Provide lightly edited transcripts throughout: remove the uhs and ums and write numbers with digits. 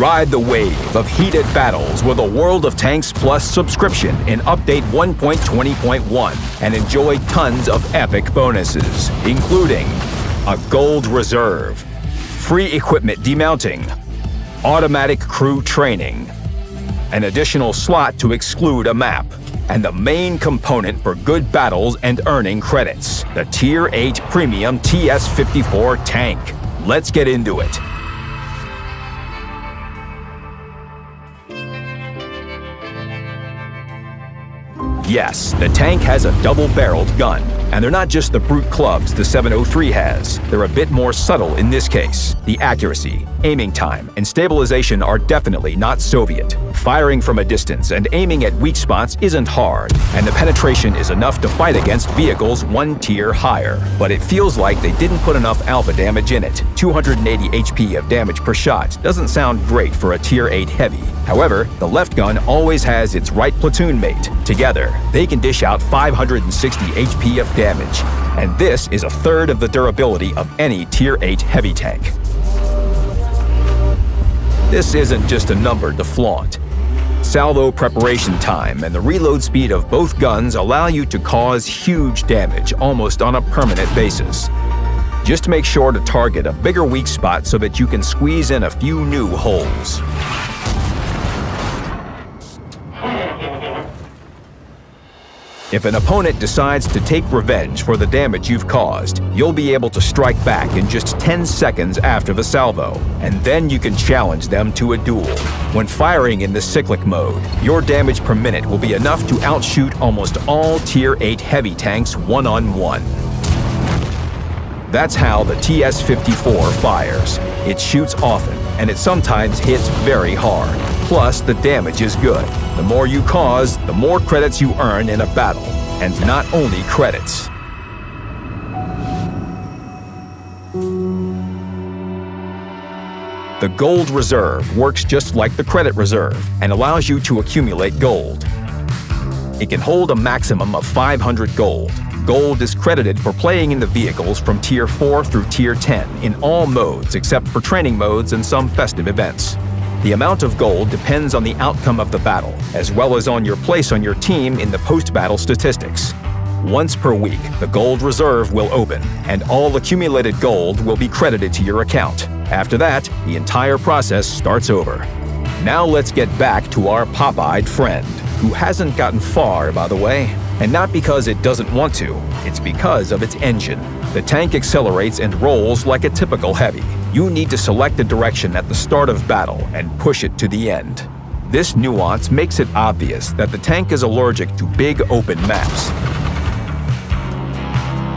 Ride the wave of heated battles with a World of Tanks Plus subscription in Update 1.20.1 and enjoy tons of epic bonuses, including a gold reserve, free equipment demounting, automatic crew training, an additional slot to exclude a map, and the main component for good battles and earning credits, the Tier 8 Premium TS-54 tank. Let's get into it. Yes, the tank has a double-barreled gun, and they're not just the brute clubs the 703 has. They're a bit more subtle in this case. The accuracy, aiming time, and stabilization are definitely not Soviet. Firing from a distance and aiming at weak spots isn't hard, and the penetration is enough to fight against vehicles one tier higher. But it feels like they didn't put enough alpha damage in it. 280 HP of damage per shot doesn't sound great for a Tier 8 heavy. However, the left gun always has its right platoon mate. Together, they can dish out 560 HP of damage, and this is a third of the durability of any Tier 8 heavy tank. This isn't just a number to flaunt. Salvo preparation time and the reload speed of both guns allow you to cause huge damage almost on a permanent basis. Just make sure to target a bigger weak spot so that you can squeeze in a few new holes. If an opponent decides to take revenge for the damage you've caused, you'll be able to strike back in just 10 seconds after the salvo, and then you can challenge them to a duel. When firing in the cyclic mode, your damage per minute will be enough to outshoot almost all Tier 8 heavy tanks one-on-one. That's how the TS-54 fires. It shoots often, and it sometimes hits very hard. Plus, the damage is good. The more you cause, the more credits you earn in a battle. And not only credits. The Gold Reserve works just like the Credit Reserve and allows you to accumulate gold. It can hold a maximum of 500 gold. Gold is credited for playing in the vehicles from Tier 4 through Tier 10 in all modes except for training modes and some festive events. The amount of gold depends on the outcome of the battle, as well as on your place on your team in the post-battle statistics. Once per week, the Gold Reserve will open, and all accumulated gold will be credited to your account. After that, the entire process starts over. Now let's get back to our pop-eyed friend, who hasn't gotten far, by the way. And not because it doesn't want to, it's because of its engine. The tank accelerates and rolls like a typical heavy. You need to select a direction at the start of battle and push it to the end. This nuance makes it obvious that the tank is allergic to big open maps.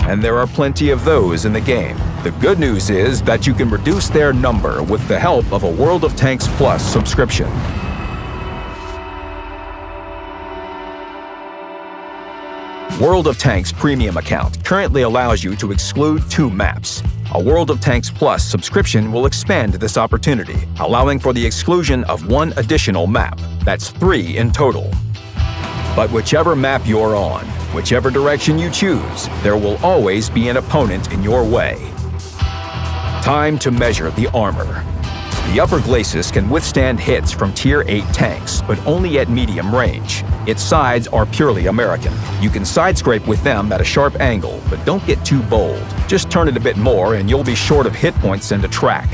And there are plenty of those in the game. The good news is that you can reduce their number with the help of a World of Tanks Plus subscription. World of Tanks Premium account currently allows you to exclude 2 maps. A World of Tanks Plus subscription will expand this opportunity, allowing for the exclusion of 1 additional map. That's 3 in total. But whichever map you're on, whichever direction you choose, there will always be an opponent in your way. Time to measure the armor. The upper glacis can withstand hits from Tier 8 tanks, but only at medium range. Its sides are purely American. You can side-scrape with them at a sharp angle, but don't get too bold. Just turn it a bit more and you'll be short of hit points and a track.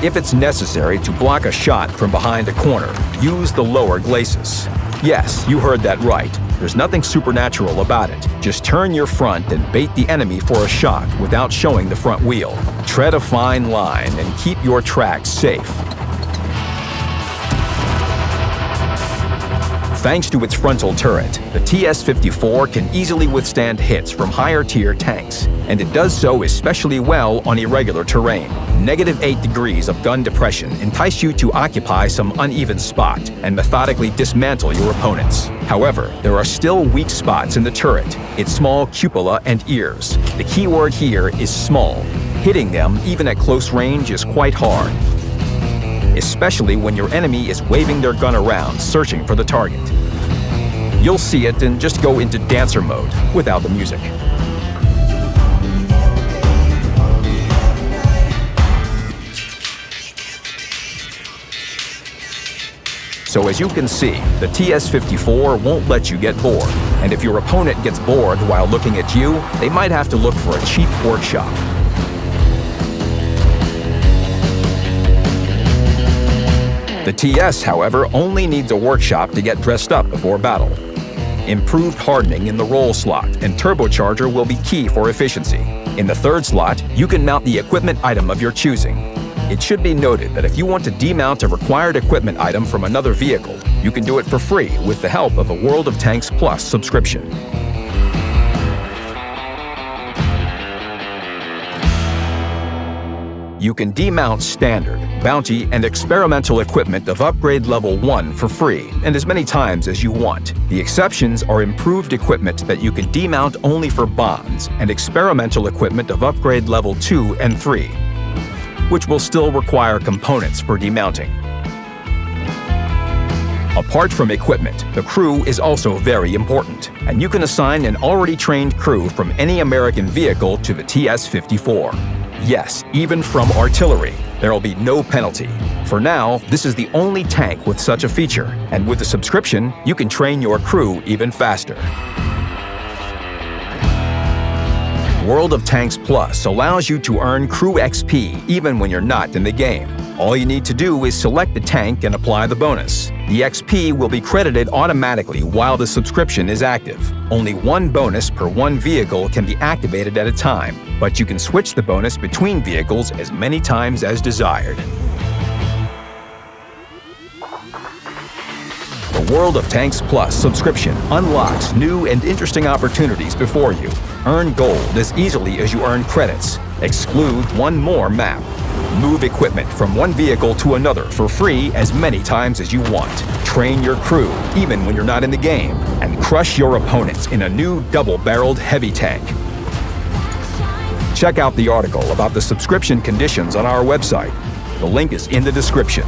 If it's necessary to block a shot from behind a corner, use the lower glacis. Yes, you heard that right. There's nothing supernatural about it. Just turn your front and bait the enemy for a shot without showing the front wheel. Tread a fine line and keep your tracks safe. Thanks to its frontal turret, the TS-54 can easily withstand hits from higher-tier tanks, and it does so especially well on irregular terrain. -8 degrees of gun depression entice you to occupy some uneven spot and methodically dismantle your opponents. However, there are still weak spots in the turret, its small cupola and ears. The key word here is small. Hitting them, even at close range, is quite hard, especially when your enemy is waving their gun around, searching for the target. You'll see it and just go into dancer mode without the music. So as you can see, the TS-54 won't let you get bored. And if your opponent gets bored while looking at you, they might have to look for a cheap workshop. The TS, however, only needs a workshop to get dressed up before battle. Improved hardening in the roll slot and turbocharger will be key for efficiency. In the third slot, you can mount the equipment item of your choosing. It should be noted that if you want to demount a required equipment item from another vehicle, you can do it for free with the help of a World of Tanks Plus subscription. You can demount standard, bounty, and experimental equipment of upgrade level 1 for free, and as many times as you want. The exceptions are improved equipment that you can demount only for bonds, and experimental equipment of upgrade level 2 and 3, which will still require components for demounting. Apart from equipment, the crew is also very important, and you can assign an already trained crew from any American vehicle to the TS-54. Yes, even from artillery. There will be no penalty. For now, this is the only tank with such a feature, and with the subscription, you can train your crew even faster. World of Tanks Plus allows you to earn crew XP even when you're not in the game. All you need to do is select the tank and apply the bonus. The XP will be credited automatically while the subscription is active. Only one bonus per one vehicle can be activated at a time, but you can switch the bonus between vehicles as many times as desired. The World of Tanks Plus subscription unlocks new and interesting opportunities before you. Earn gold as easily as you earn credits. Exclude one more map. Move equipment from one vehicle to another for free as many times as you want. Train your crew even when you're not in the game. And crush your opponents in a new double-barreled heavy tank. Check out the article about the subscription conditions on our website. The link is in the description.